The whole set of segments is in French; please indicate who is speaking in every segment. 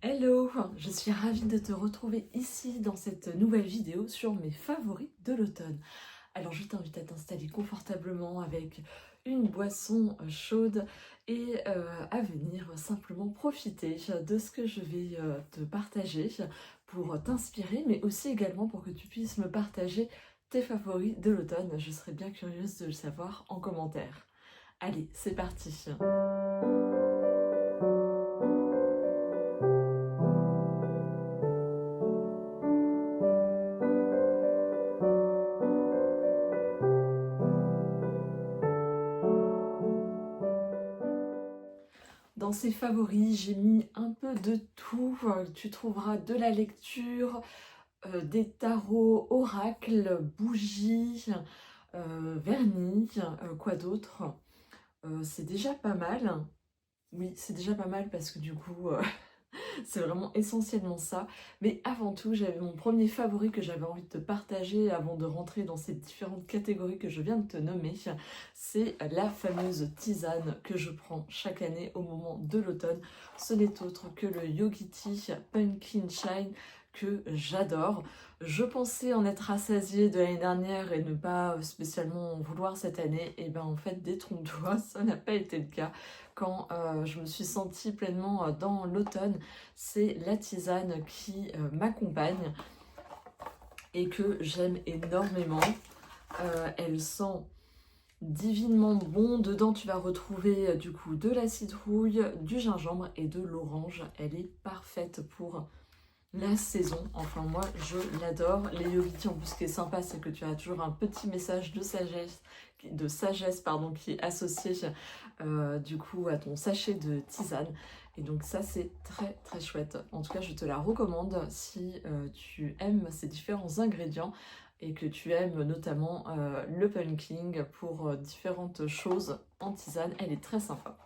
Speaker 1: Hello, je suis ravie de te retrouver ici dans cette nouvelle vidéo sur mes favoris de l'automne. Alors je t'invite à t'installer confortablement avec une boisson chaude et à venir simplement profiter de ce que je vais te partager pour t'inspirer, mais aussi également pour que tu puisses me partager tes favoris de l'automne. Je serais bien curieuse de le savoir en commentaire. Allez, c'est parti! Dans ces favoris, j'ai mis un peu de tout. Tu trouveras de la lecture, des tarots, oracles, bougies, vernis, quoi d'autre? C'est déjà pas mal. Oui, c'est déjà pas mal parce que du coup, c'est vraiment essentiellement ça. Mais avant tout, j'avais mon premier favori que j'avais envie de te partager avant de rentrer dans ces différentes catégories que je viens de te nommer. C'est la fameuse tisane que je prends chaque année au moment de l'automne. Ce n'est autre que le Yogi Tea Pumpkin Shine que j'adore. Je pensais en être rassasiée de l'année dernière et ne pas spécialement en vouloir cette année. Et ben en fait, détrompe-toi, ça n'a pas été le cas. Quand je me suis sentie pleinement dans l'automne, c'est la tisane qui m'accompagne et que j'aime énormément. Elle sent divinement bon. Dedans, tu vas retrouver du coup de la citrouille, du gingembre et de l'orange. Elle est parfaite pour la saison. Enfin, moi, je l'adore. Les Yogi, en plus, ce qui est sympa, c'est que tu as toujours un petit message de sagesse pardon, qui est associé du coup à ton sachet de tisane. Et donc ça, c'est très très chouette. En tout cas, je te la recommande si tu aimes ces différents ingrédients et que tu aimes notamment le pumpkin pour différentes choses en tisane. Elle est très sympa.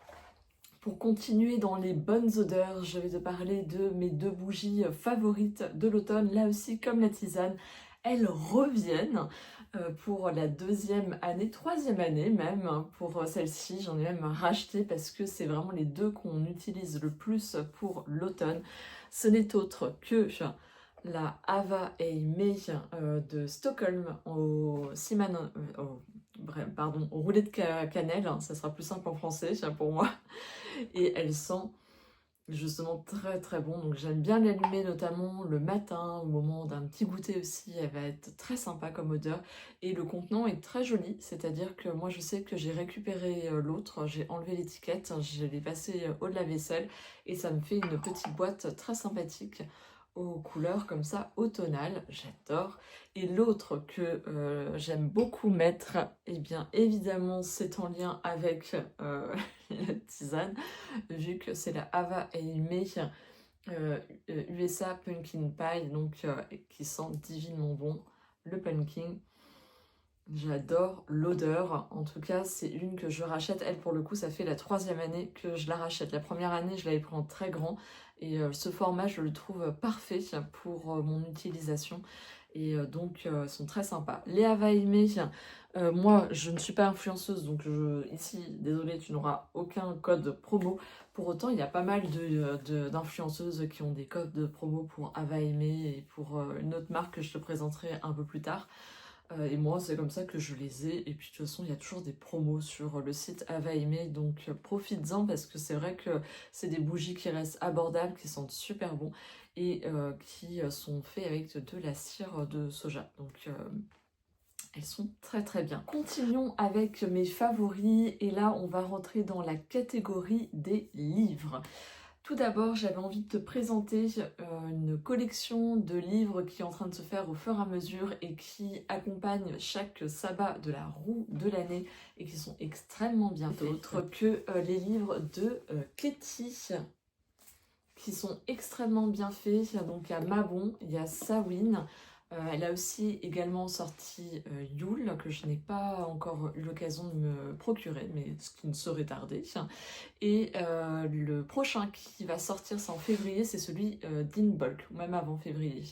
Speaker 1: Pour continuer dans les bonnes odeurs, je vais te parler de mes deux bougies favorites de l'automne. Là aussi, comme la tisane, elles reviennent pour la deuxième année, troisième année même. Pour celle-ci, j'en ai même racheté parce que c'est vraiment les deux qu'on utilise le plus pour l'automne. Ce n'est autre que la Ava Eimei de Stockholm au cinnamon, au roulet de cannelle, ça sera plus simple en français pour moi. Et elle sent justement très très bon, donc j'aime bien l'allumer notamment le matin au moment d'un petit goûter aussi. Elle va être très sympa comme odeur et le contenant est très joli, c'est-à-dire que moi je sais que j'ai récupéré l'autre, j'ai enlevé l'étiquette, je l'ai passé au lave-vaisselle et ça me fait une petite boîte très sympathique aux couleurs comme ça automnales, j'adore. Et l'autre que j'aime beaucoup mettre, et bien évidemment c'est en lien avec la tisane, vu que c'est la Ava Eimei USA Pumpkin Pie, donc qui sent divinement bon. Le pumpkin, j'adore l'odeur. En tout cas, c'est une que je rachète. Elle, pour le coup, ça fait la troisième année que je la rachète. La première année, je l'avais pris en très grand. Et ce format, je le trouve parfait pour mon utilisation. Et donc, elles sont très sympas. Les Ava Eimei, moi, je ne suis pas influenceuse. Donc, ici, désolée, tu n'auras aucun code promo. Pour autant, il y a pas mal d'influenceuses qui ont des codes de promo pour Ava Eimei et pour une autre marque que je te présenterai un peu plus tard. Et moi, c'est comme ça que je les ai. Et puis, de toute façon, il y a toujours des promos sur le site Ava Eimei. Donc, profites-en parce que c'est vrai que c'est des bougies qui restent abordables, qui sentent super bon et qui sont faits avec de la cire de soja. Donc, elles sont très très bien. Continuons avec mes favoris. Et là, on va rentrer dans la catégorie des livres. Tout d'abord, j'avais envie de te présenter une collection de livres qui est en train de se faire au fur et à mesure et qui accompagnent chaque sabbat de la roue de l'année et qui sont extrêmement bien faits. D'autres que les livres de Katie qui sont extrêmement bien faits. Donc il y a Mabon, il y a Sawin. Elle a aussi également sorti Yule, que je n'ai pas encore eu l'occasion de me procurer, mais ce qui ne serait tardé. Et le prochain qui va sortir, c'est en février, c'est celui d'Inbulk, ou même avant février.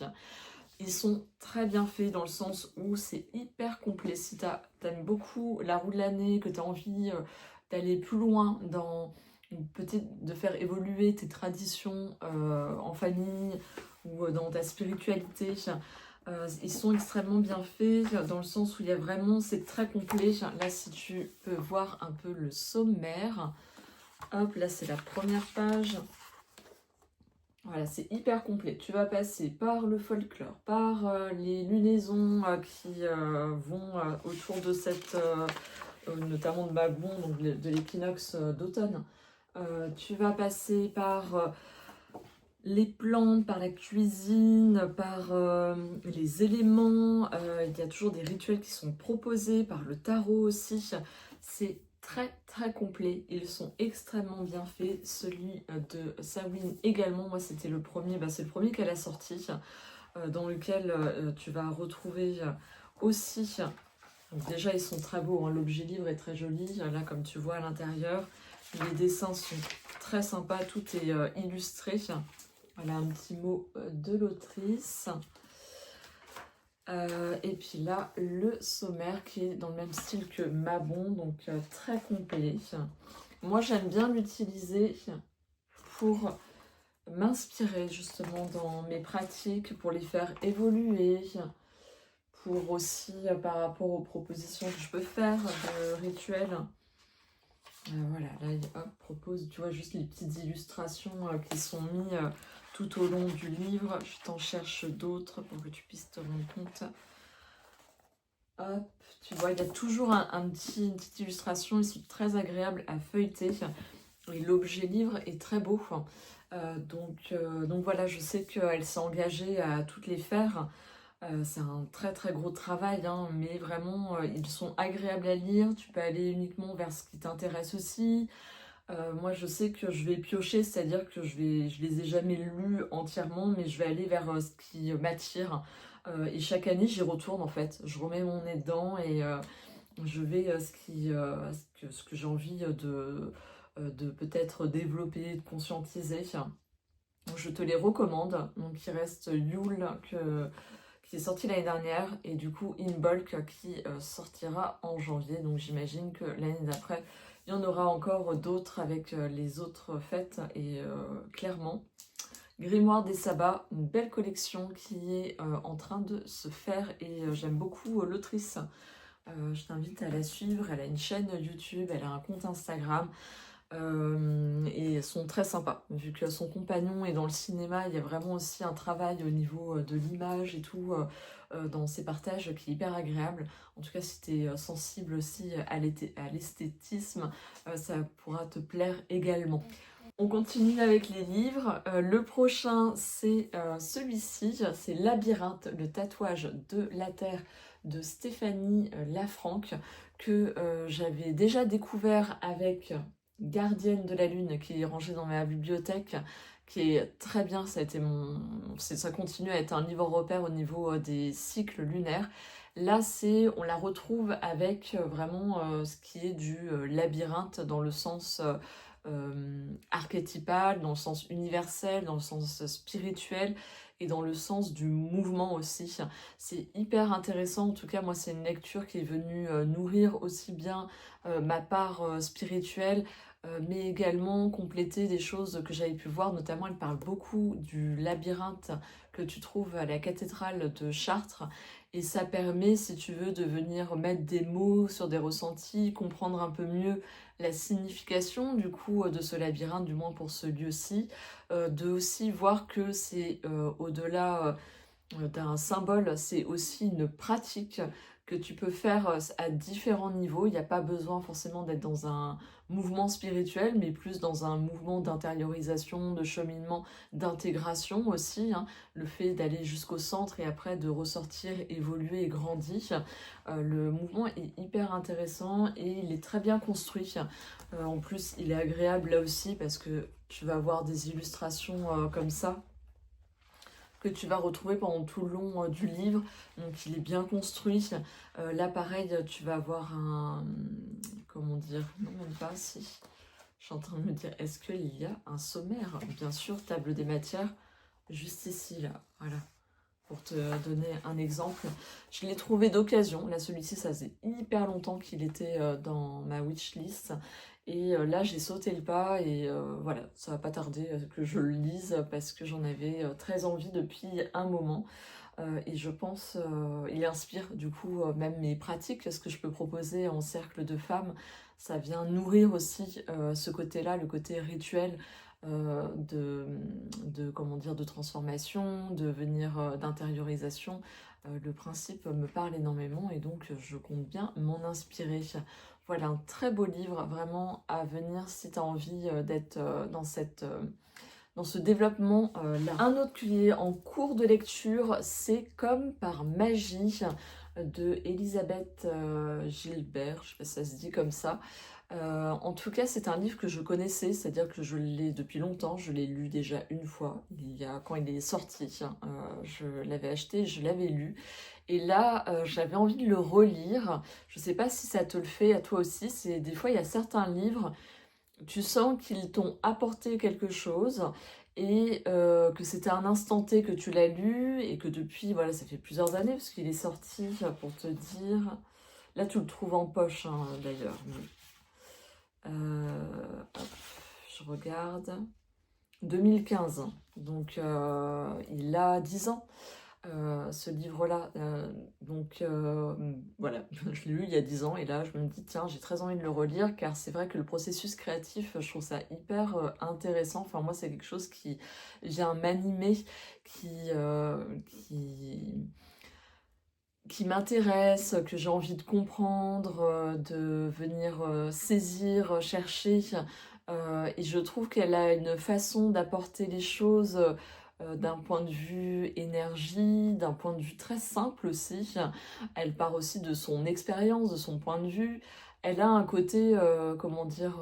Speaker 1: Ils sont très bien faits dans le sens où c'est hyper complet. Si t'aimes beaucoup la roue de l'année, que tu as envie d'aller plus loin dans ou peut-être de faire évoluer tes traditions en famille ou dans ta spiritualité. Ils sont extrêmement bien faits dans le sens où il y a vraiment, c'est très complet. Là, si tu peux voir un peu le sommaire, hop, là c'est la première page. Voilà, c'est hyper complet. Tu vas passer par le folklore, par les lunaisons qui vont autour de cette, notamment de Mabon, donc de l'équinoxe d'automne. Tu vas passer par les plantes, par la cuisine, par les éléments. Il y a toujours des rituels qui sont proposés, par le tarot aussi. C'est très complet. Ils sont extrêmement bien faits. Celui de Samhain également, moi c'était le premier, c'est le premier qu'elle a sorti, dans lequel tu vas retrouver aussi. Donc déjà ils sont très beaux, hein. L'objet livre est très joli. Là comme tu vois à l'intérieur, les dessins sont très sympas, tout est illustré. Voilà un petit mot de l'autrice. Et puis là, le sommaire qui est dans le même style que Mabon, donc très complet. Moi, j'aime bien l'utiliser pour m'inspirer justement dans mes pratiques, pour les faire évoluer, pour aussi par rapport aux propositions que je peux faire de rituels. Voilà, là, hop, propose, tu vois, juste les petites illustrations qui sont mises tout au long du livre. Je t'en cherche d'autres pour que tu puisses te rendre compte. Hop, tu vois, il y a toujours une petite illustration. Ils sont très agréables à feuilleter. Et l'objet livre est très beau. Donc voilà, je sais qu'elle s'est engagée à toutes les faire. C'est un très gros travail, hein, mais vraiment, ils sont agréables à lire. Tu peux aller uniquement vers ce qui t'intéresse aussi. Moi, je sais que je vais piocher, c'est-à-dire que je les ai jamais lus entièrement, mais je vais aller vers ce qui m'attire. Et chaque année, j'y retourne en fait. Je remets mon nez dedans et je vais ce que j'ai envie de peut-être développer, de conscientiser. Donc, je te les recommande. Donc, il reste Yule qui est sorti l'année dernière et du coup In Bulk qui sortira en janvier. Donc, j'imagine que l'année d'après, il y en aura encore d'autres avec les autres fêtes et clairement. Grimoire des Sabbats, une belle collection qui est en train de se faire et j'aime beaucoup l'autrice. Je t'invite à la suivre, elle a une chaîne YouTube, elle a un compte Instagram et elles sont très sympas. Vu que son compagnon est dans le cinéma, il y a vraiment aussi un travail au niveau de l'image et tout dans ses partages qui est hyper agréable. En tout cas, si tu es sensible aussi à l'esthétisme, ça pourra te plaire également. On continue avec les livres. Le prochain, c'est celui-ci, c'est Labyrinthe, le tatouage de la Terre de Stéphanie Lafranc, que j'avais déjà découvert avec Gardienne de la Lune, qui est rangée dans ma bibliothèque, qui est très bien. Ça continue à être un livre repère au niveau des cycles lunaires. Là, on la retrouve avec vraiment ce qui est du labyrinthe dans le sens archétypal, dans le sens universel, dans le sens spirituel et dans le sens du mouvement aussi. C'est hyper intéressant, en tout cas moi c'est une lecture qui est venue nourrir aussi bien ma part spirituelle, mais également compléter des choses que j'avais pu voir, notamment elle parle beaucoup du labyrinthe que tu trouves à la cathédrale de Chartres, et ça permet, si tu veux, de venir mettre des mots sur des ressentis, comprendre un peu mieux la signification du coup de ce labyrinthe, du moins pour ce lieu-ci, de aussi voir que c'est au-delà d'un symbole, c'est aussi une pratique que tu peux faire à différents niveaux. Il n'y a pas besoin forcément d'être dans un mouvement spirituel, mais plus dans un mouvement d'intériorisation, de cheminement, d'intégration aussi, hein. Le fait d'aller jusqu'au centre et après de ressortir, évoluer et grandir. Le mouvement est hyper intéressant et il est très bien construit. En plus, il est agréable là aussi parce que tu vas avoir des illustrations comme ça que tu vas retrouver pendant tout le long du livre. Donc il est bien construit. Là pareil, tu vas avoir un... Comment dire? Non, même pas, si. Je suis en train de me dire, est-ce qu'il y a un sommaire? Bien sûr, table des matières, juste ici, là. Voilà. Pour te donner un exemple. Je l'ai trouvé d'occasion. Là, celui-ci, ça faisait hyper longtemps qu'il était dans ma wishlist. Et là, j'ai sauté le pas et voilà, ça va pas tarder que je le lise parce que j'en avais très envie depuis un moment. Et je pense, il inspire du coup même mes pratiques, ce que je peux proposer en cercle de femmes. Ça vient nourrir aussi ce côté-là, le côté rituel comment dire, de transformation, d'intériorisation. Le principe me parle énormément et donc je compte bien m'en inspirer. Voilà, un très beau livre vraiment à venir si tu as envie d'être dans ce développement-là. Un autre qui est en cours de lecture, c'est Comme par magie de Elisabeth Gilbert, je sais pas si ça se dit comme ça. En tout cas, c'est un livre que je connaissais, c'est-à-dire que je l'ai depuis longtemps, je l'ai lu déjà une fois, quand il est sorti, je l'avais acheté, je l'avais lu. Et là, j'avais envie de le relire. Je sais pas si ça te le fait à toi aussi, des fois il y a certains livres tu sens qu'ils t'ont apporté quelque chose et que c'était un instant T que tu l'as lu et que depuis, voilà, ça fait plusieurs années parce qu'il est sorti, pour te dire... Là, tu le trouves en poche, hein, d'ailleurs. Hop, je regarde. 2015, donc il a 10 ans. Ce livre-là. Donc voilà, je l'ai lu il y a 10 ans et là je me dis tiens j'ai très envie de le relire car c'est vrai que le processus créatif je trouve ça hyper intéressant. Enfin moi c'est quelque chose qui vient m'animer, qui, euh, qui, qui m'intéresse, que j'ai envie de comprendre, de venir saisir, chercher. Et je trouve qu'elle a une façon d'apporter les choses d'un point de vue énergie, d'un point de vue très simple aussi. Elle part aussi de son expérience, de son point de vue. Elle a un côté, comment dire,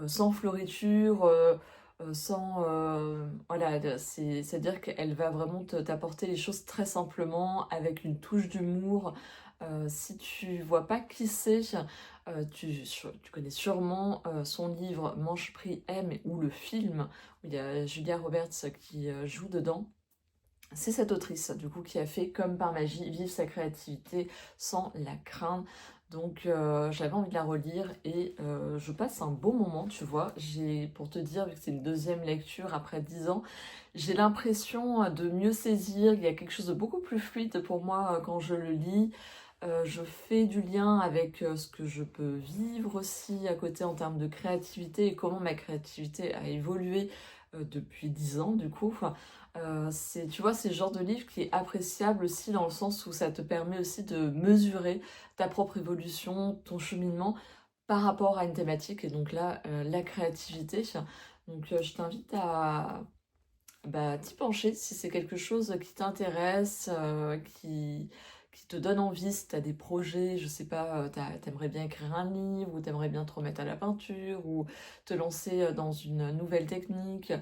Speaker 1: sans floriture, voilà, c'est-à-dire qu'elle va vraiment t'apporter les choses très simplement, avec une touche d'humour. Si tu vois pas qui c'est, tu connais sûrement son livre Mange, Prie, Aime ou le film où il y a Julia Roberts qui joue dedans. C'est cette autrice, du coup, qui a fait Comme par magie, vivre sa créativité sans la craindre. Donc, j'avais envie de la relire et je passe un beau moment, tu vois. Pour te dire, vu que c'est une deuxième lecture après 10 ans, j'ai l'impression de mieux saisir. Il y a quelque chose de beaucoup plus fluide pour moi quand je le lis. Je fais du lien avec ce que je peux vivre aussi à côté en termes de créativité et comment ma créativité a évolué depuis 10 ans, du coup. Tu vois, c'est le genre de livre qui est appréciable aussi dans le sens où ça te permet aussi de mesurer ta propre évolution, ton cheminement par rapport à une thématique, et donc là, la créativité. Donc, je t'invite à t'y pencher si c'est quelque chose qui t'intéresse, qui te donne envie, si tu as des projets, je sais pas, t'aimerais bien écrire un livre, ou t'aimerais bien te remettre à la peinture, ou te lancer dans une nouvelle technique.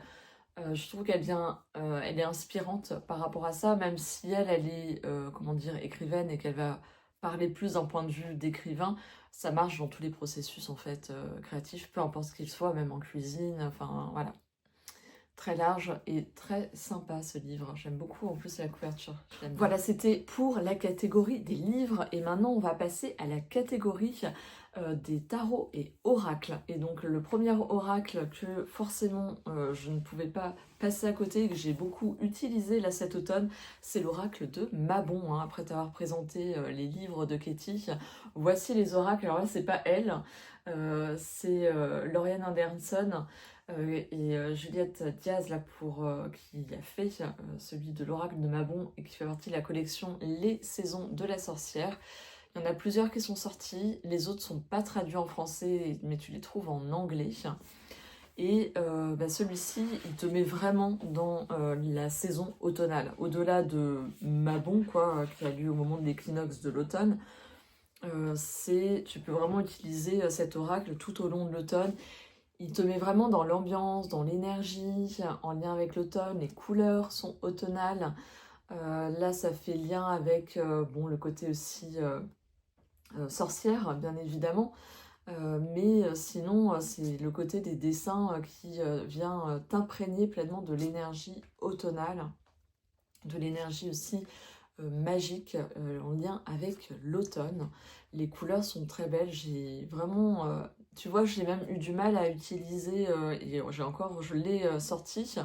Speaker 1: Je trouve elle est inspirante par rapport à ça, même si elle est, comment dire, écrivaine et qu'elle va parler plus d'un point de vue d'écrivain. Ça marche dans tous les processus en fait créatifs, peu importe ce qu'il soit, même en cuisine. Enfin voilà, très large et très sympa ce livre. J'aime beaucoup en plus la couverture. Voilà, c'était pour la catégorie des livres et maintenant on va passer à la catégorie des tarots et oracles. Et donc le premier oracle que forcément je ne pouvais pas passer à côté et que j'ai beaucoup utilisé là cet automne, c'est l'oracle de Mabon. Hein. Après t'avoir présenté les livres de Katie, voici les oracles. Alors là c'est pas elle, c'est Lauriane Anderson. Et Juliette Diaz, là, qui a fait celui de l'oracle de Mabon et qui fait partie de la collection Les Saisons de la Sorcière. Il y en a plusieurs qui sont sortis, les autres sont pas traduits en français, mais tu les trouves en anglais. Et celui-ci, il te met vraiment dans la saison automnale. Au-delà de Mabon, quoi, qui a lieu au moment de l'équinoxe de l'automne, tu peux vraiment utiliser cet oracle tout au long de l'automne. Il te met vraiment dans l'ambiance, dans l'énergie, en lien avec l'automne. Les couleurs sont automnales. Là, ça fait lien avec le côté aussi sorcière, bien évidemment. Mais sinon, c'est le côté des dessins qui vient t'imprégner pleinement de l'énergie automnale, de l'énergie aussi magique en lien avec l'automne. Les couleurs sont très belles. J'ai vraiment tu vois, j'ai même eu du mal à utiliser, et je l'ai sorti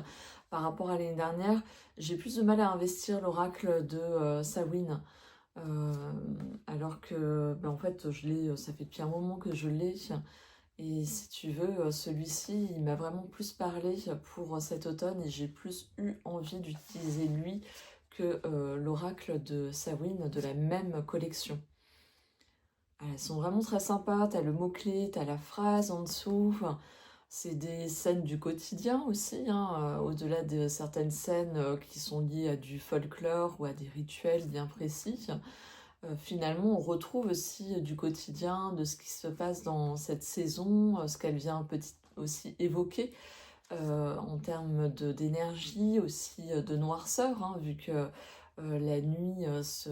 Speaker 1: par rapport à l'année dernière, j'ai plus de mal à investir l'oracle de Samhain. Alors que, ben, en fait, ça fait depuis un moment que je l'ai. Et si tu veux, celui-ci, il m'a vraiment plus parlé pour cet automne et j'ai plus eu envie d'utiliser lui que l'oracle de Samhain de la même collection. Elles sont vraiment très sympas, t'as le mot-clé, t'as la phrase en dessous. Enfin, c'est des scènes du quotidien aussi, hein, au-delà de certaines scènes qui sont liées à du folklore ou à des rituels bien précis. Finalement, on retrouve aussi du quotidien, de ce qui se passe dans cette saison, ce qu'elle vient aussi évoquer en termes d'énergie, aussi de noirceur, hein, vu que la nuit se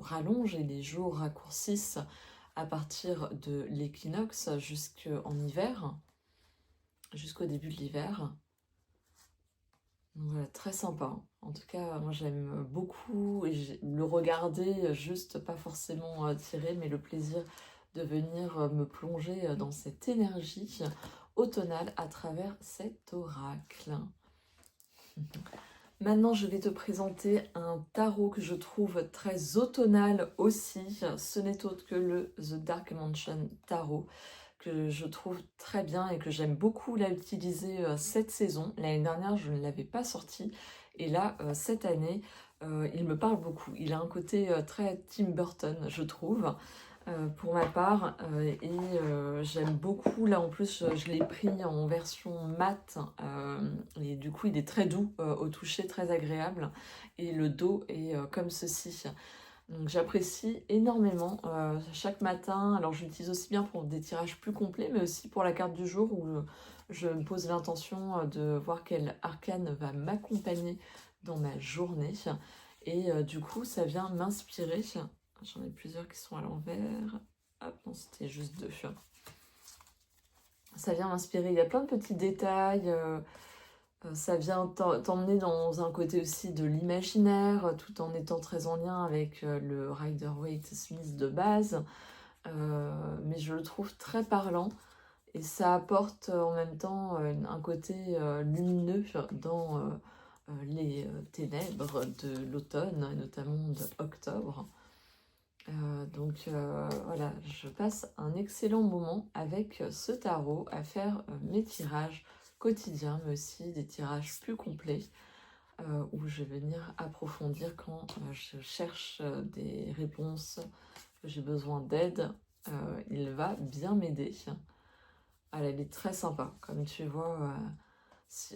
Speaker 1: rallonge et les jours raccourcissent à partir de l'équinoxe jusqu'en hiver, jusqu'au début de l'hiver. Voilà, très sympa. En tout cas, moi j'aime beaucoup et le regarder, juste pas forcément tirer, mais le plaisir de venir me plonger dans cette énergie automnale à travers cet oracle. Maintenant, je vais te présenter un tarot que je trouve très automnal aussi. Ce n'est autre que le The Dark Mansion Tarot, que je trouve très bien et que j'aime beaucoup utiliser cette saison. L'année dernière, je ne l'avais pas sorti. Et là, cette année, il me parle beaucoup. Il a un côté très Tim Burton, je trouve, pour ma part. J'aime beaucoup. Là, en plus, je l'ai pris en version mat. Et du coup, il est très doux au toucher, très agréable. Et le dos est comme ceci. Donc j'apprécie énormément chaque matin. Alors je l'utilise aussi bien pour des tirages plus complets, mais aussi pour la carte du jour où je me pose l'intention de voir quel arcane va m'accompagner dans ma journée. Et du coup, ça vient m'inspirer. J'en ai plusieurs qui sont à l'envers. Hop, non, c'était juste deux. Ça vient m'inspirer. Il y a plein de petits détails. Ça vient t'emmener dans un côté aussi de l'imaginaire, tout en étant très en lien avec le Rider-Waite-Smith de base. Mais je le trouve très parlant et ça apporte en même temps un côté lumineux dans les ténèbres de l'automne, et notamment d'octobre. Voilà, je passe un excellent moment avec ce tarot à faire mes tirages quotidiens, mais aussi des tirages plus complets où je vais venir approfondir quand je cherche des réponses, que j'ai besoin d'aide. Il va bien m'aider. Elle est très sympa, comme tu vois.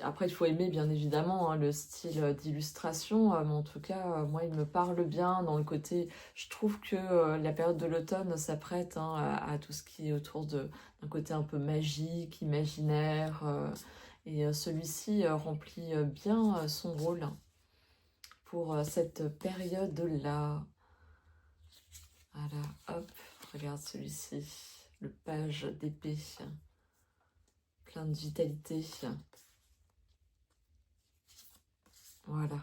Speaker 1: Après, il faut aimer bien évidemment hein, le style d'illustration, mais en tout cas, moi, il me parle bien dans le côté. Je trouve que la période de l'automne s'apprête hein, à tout ce qui est autour d'un côté un peu magique, imaginaire, et celui-ci remplit bien son rôle pour cette période-là. Voilà, hop, regarde celui-ci, le page d'épée, plein de vitalité. Voilà.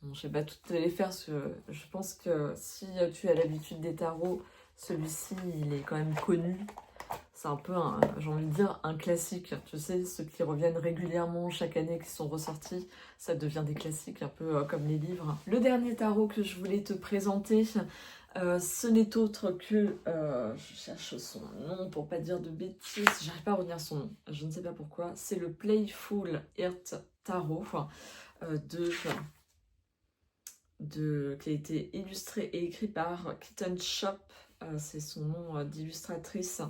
Speaker 1: Bon, je vais pas toutes les faire parce que je pense que si tu as l'habitude des tarots, celui-ci, il est quand même connu. C'est un peu, j'ai envie de dire, un classique. Tu sais, ceux qui reviennent régulièrement chaque année, qui sont ressortis, ça devient des classiques, un peu comme les livres. Le dernier tarot que je voulais te présenter, ce n'est autre que, je cherche son nom pour pas dire de bêtises, j'arrive pas à retenir son nom, je ne sais pas pourquoi, c'est le Playful Heart Tarot qui a été illustré et écrit par Kitten Shop, c'est son nom d'illustratrice,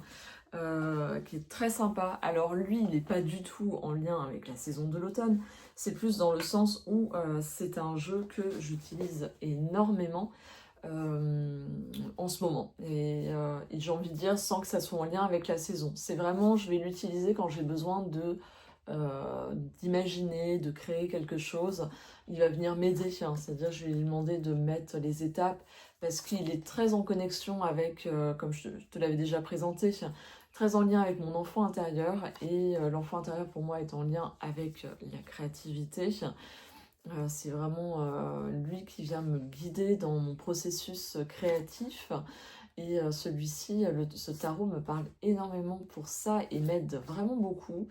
Speaker 1: qui est très sympa. Alors lui, il n'est pas du tout en lien avec la saison de l'automne, c'est plus dans le sens où c'est un jeu que j'utilise énormément en ce moment. Et j'ai envie de dire sans que ça soit en lien avec la saison. C'est vraiment, je vais l'utiliser quand j'ai besoin d'imaginer, de créer quelque chose. Il va venir m'aider, hein. C'est-à-dire je vais lui demander de mettre les étapes parce qu'il est très en connexion avec, comme je te l'avais déjà présenté, très en lien avec mon enfant intérieur et l'enfant intérieur pour moi est en lien avec la créativité. C'est vraiment lui qui vient me guider dans mon processus créatif Et celui-ci, ce tarot me parle énormément pour ça et m'aide vraiment beaucoup.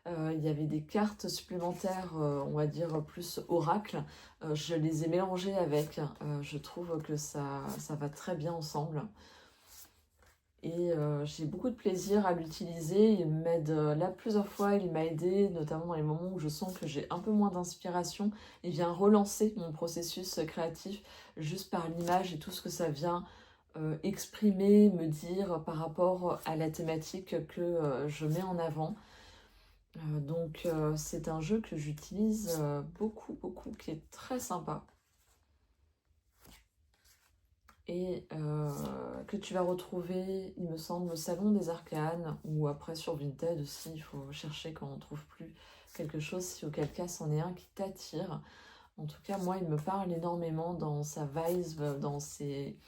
Speaker 1: Il y avait des cartes supplémentaires, on va dire plus oracle. Je les ai mélangées avec. Je trouve que ça va très bien ensemble. Et j'ai beaucoup de plaisir à l'utiliser. Il m'aide là plusieurs fois, il m'a aidé, notamment dans les moments où je sens que j'ai un peu moins d'inspiration. Il vient relancer mon processus créatif juste par l'image et tout ce que ça vient exprimer, me dire par rapport à la thématique que je mets en avant. Donc c'est un jeu que j'utilise beaucoup, beaucoup, qui est très sympa. Et que tu vas retrouver, il me semble, au Salon des Arcanes, ou après sur Vinted aussi, il faut chercher quand on ne trouve plus quelque chose, si auquel cas c'en est un qui t'attire. En tout cas, moi, il me parle énormément dans sa vibe, dans ses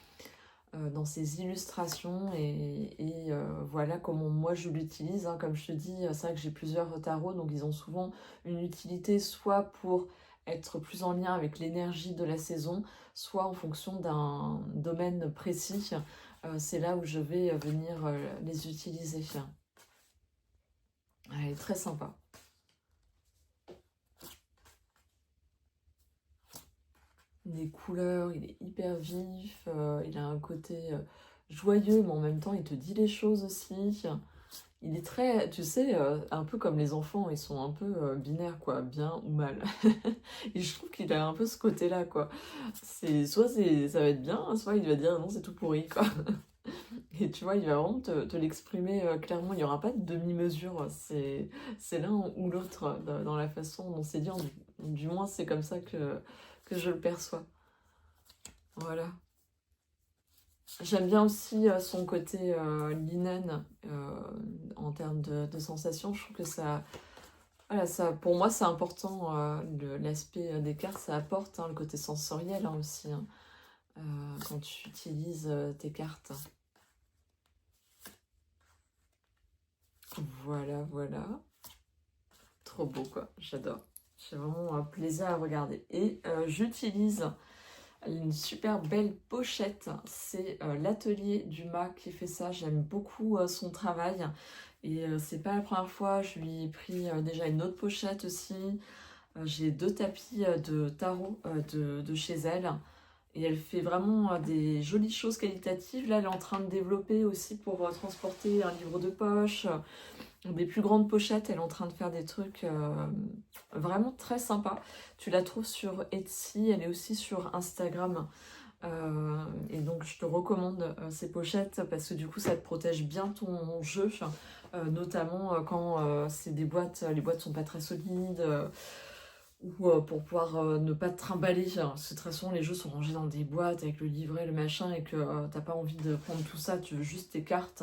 Speaker 1: illustrations, et voilà comment moi je l'utilise. Hein. Comme je te dis, c'est vrai que j'ai plusieurs tarots, donc ils ont souvent une utilité soit pour être plus en lien avec l'énergie de la saison, soit en fonction d'un domaine précis. C'est là où je vais venir les utiliser. Elle est très sympa. Les couleurs, il est hyper vif, il a un côté joyeux, mais en même temps il te dit les choses aussi. Il est très, tu sais, un peu comme les enfants, ils sont un peu binaires, quoi, bien ou mal. Et je trouve qu'il a un peu ce côté-là, quoi. Soit ça va être bien, soit il va dire non, c'est tout pourri, quoi. Et tu vois, il va vraiment te l'exprimer clairement, il n'y aura pas de demi-mesure, c'est l'un ou l'autre dans la façon dont c'est dit, du moins c'est comme ça que je le perçois. Voilà. J'aime bien aussi son côté linen en termes de sensations. Je trouve que ça, voilà, ça, pour moi, c'est important. L'aspect des cartes, ça apporte hein, le côté sensoriel hein, aussi hein, quand tu utilises tes cartes. Voilà, voilà. Trop beau, quoi. J'adore. J'ai vraiment un plaisir à regarder. Et j'utilise une super belle pochette, c'est l'atelier du mât qui fait ça, j'aime beaucoup son travail et c'est pas la première fois, je lui ai pris déjà une autre pochette aussi, j'ai 2 tapis de tarot de chez elle et elle fait vraiment des jolies choses qualitatives, là elle est en train de développer aussi pour transporter un livre de poche, des plus grandes pochettes, elle est en train de faire des trucs vraiment très sympas. Tu la trouves sur Etsy, elle est aussi sur Instagram. Et donc je te recommande ces pochettes parce que du coup ça te protège bien ton jeu, notamment quand c'est des boîtes, les boîtes sont pas très solides, ou pour pouvoir ne pas te trimballer. Parce que de toute façon les jeux sont rangés dans des boîtes avec le livret, le machin, et que t'as pas envie de prendre tout ça, tu veux juste tes cartes.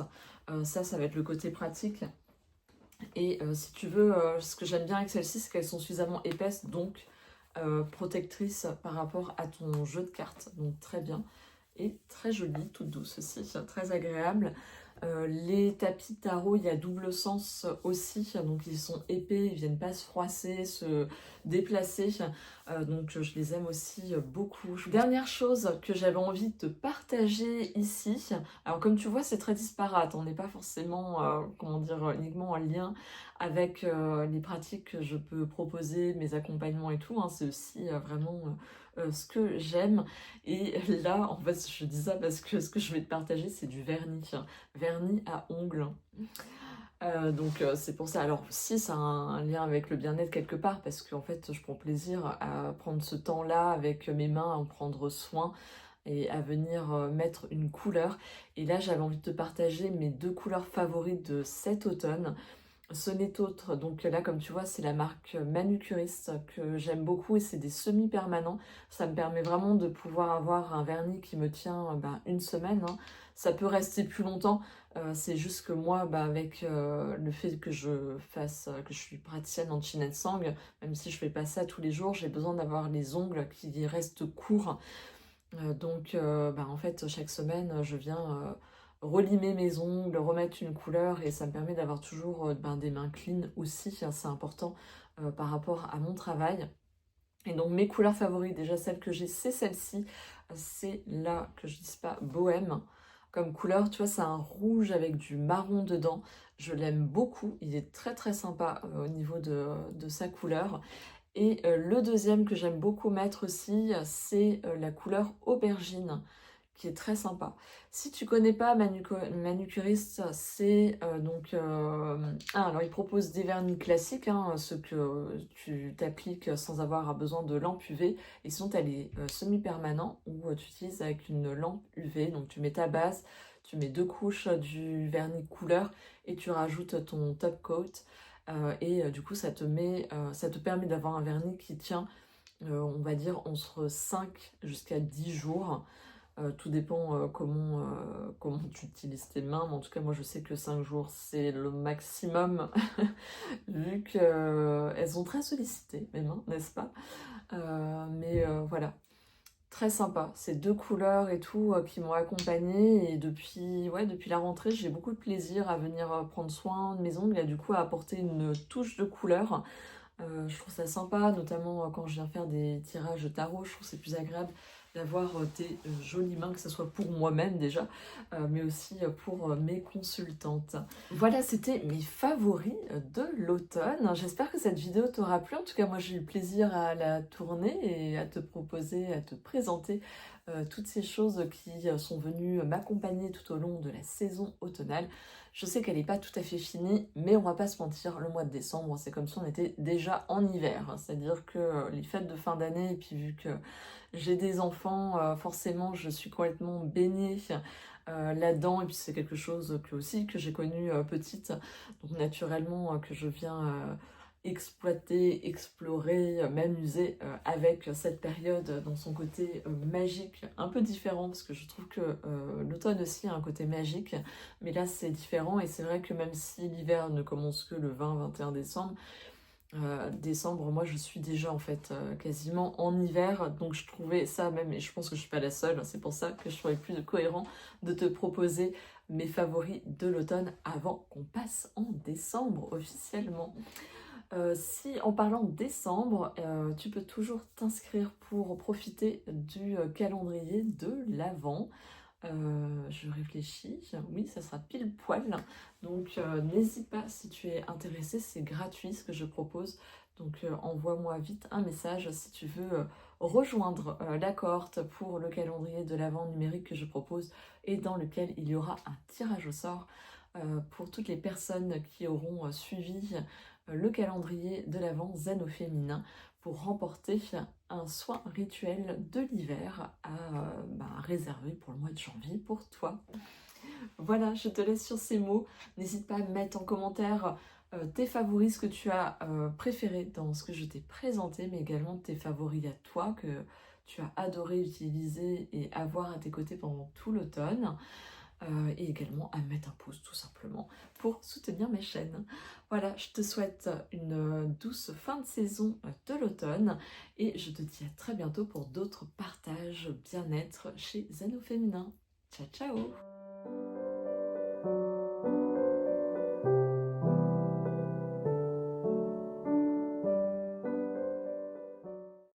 Speaker 1: Ça va être le côté pratique. Et si tu veux, ce que j'aime bien avec celles-ci, c'est qu'elles sont suffisamment épaisses, donc protectrices par rapport à ton jeu de cartes. Donc très bien. Et très jolie, toute douce aussi, très agréable. Les tapis tarot, il y a double sens aussi, donc ils sont épais, ils viennent pas se froisser, se déplacer, donc je les aime aussi beaucoup. Dernière chose que j'avais envie de te partager ici, alors comme tu vois c'est très disparate, on n'est pas forcément, comment dire, uniquement en lien avec les pratiques que je peux proposer, mes accompagnements et tout, hein, c'est aussi vraiment ce que j'aime. Et là, en fait, je dis ça parce que ce que je vais te partager, c'est du vernis. Vernis à ongles. Donc c'est pour ça. Alors si ça a un lien avec le bien-être quelque part, parce qu'en fait je prends plaisir à prendre ce temps-là avec mes mains, à en prendre soin et à venir mettre une couleur. Et là j'avais envie de te partager mes 2 couleurs favorites de cet automne. Ce n'est autre, donc là comme tu vois c'est la marque Manucuriste que j'aime beaucoup et c'est des semi-permanents. Ça me permet vraiment de pouvoir avoir un vernis qui me tient une semaine. Hein. Ça peut rester plus longtemps, c'est juste que moi avec le fait que je suis praticienne en Chin Sang, même si je fais pas ça tous les jours, j'ai besoin d'avoir les ongles qui restent courts. Donc en fait chaque semaine je viens relimer mes ongles, remettre une couleur et ça me permet d'avoir toujours des mains clean aussi, hein, c'est important par rapport à mon travail. Et donc mes couleurs favorites, déjà celle que j'ai c'est celle-ci, c'est là que je dise pas bohème. comme couleur. Tu vois, c'est un rouge avec du marron dedans. Je l'aime beaucoup. Il est très très sympa au niveau de sa couleur. Et le deuxième que j'aime beaucoup mettre aussi, c'est la couleur aubergine, qui est très sympa. Si tu connais pas Manucuriste, c'est alors il propose des vernis classiques, hein, ceux que tu t'appliques sans avoir besoin de lampe UV. Et sinon, tu as les semi-permanents où tu utilises avec une lampe UV. Donc tu mets ta base, tu mets 2 couches du vernis couleur et tu rajoutes ton top coat. Du coup, ça te permet d'avoir un vernis qui tient, on va dire, entre 5 jusqu'à 10 jours. Tout dépend comment tu utilises tes mains, mais en tout cas, moi, je sais que 5 jours, c'est le maximum, vu qu'elles sont très sollicitées, mes mains, n'est-ce pas? Voilà, très sympa. Ces 2 couleurs et tout qui m'ont accompagnée, et depuis la rentrée, j'ai beaucoup de plaisir à venir prendre soin de mes ongles et du coup à apporter une touche de couleur. Je trouve ça sympa, notamment quand je viens faire des tirages de tarot. Je trouve que c'est plus agréable d'avoir des jolies mains, que ce soit pour moi-même déjà, mais aussi pour mes consultantes. Voilà, c'était mes favoris de l'automne. J'espère que cette vidéo t'aura plu. En tout cas, moi j'ai eu plaisir à la tourner et à te proposer, à te présenter toutes ces choses qui sont venues m'accompagner tout au long de la saison automnale. Je sais qu'elle n'est pas tout à fait finie, mais on va pas se mentir, le mois de décembre, c'est comme si on était déjà en hiver. C'est-à-dire que les fêtes de fin d'année, et puis vu que j'ai des enfants, forcément je suis complètement baignée là-dedans. Et puis c'est quelque chose que j'ai connu petite, donc naturellement que je viens exploiter, explorer, m'amuser avec cette période dans son côté magique, un peu différent, parce que je trouve que l'automne aussi a un côté magique, mais là c'est différent. Et c'est vrai que même si l'hiver ne commence que le 20-21 décembre, moi je suis déjà en fait quasiment en hiver, donc je trouvais ça même, et je pense que je suis pas la seule, c'est pour ça que je trouvais plus cohérent de te proposer mes favoris de l'automne avant qu'on passe en décembre officiellement. Si en parlant de décembre, tu peux toujours t'inscrire pour profiter du calendrier de l'Avent. Je réfléchis, oui, ça sera pile poil. Donc n'hésite pas si tu es intéressé, c'est gratuit ce que je propose. Donc envoie-moi vite un message si tu veux rejoindre la cohorte pour le calendrier de l'Avent numérique que je propose et dans lequel il y aura un tirage au sort pour toutes les personnes qui auront suivi le calendrier de l'Avent zen au féminin pour remporter un soin rituel de l'hiver à réserver pour le mois de janvier pour toi. Voilà, je te laisse sur ces mots. N'hésite pas à mettre en commentaire tes favoris, ce que tu as préféré dans ce que je t'ai présenté, mais également tes favoris à toi que tu as adoré utiliser et avoir à tes côtés pendant tout l'automne. Et également à mettre un pouce tout simplement pour soutenir mes chaînes. Voilà, je te souhaite une douce fin de saison de l'automne et je te dis à très bientôt pour d'autres partages bien-être chez Zen au Féminin. Ciao ciao!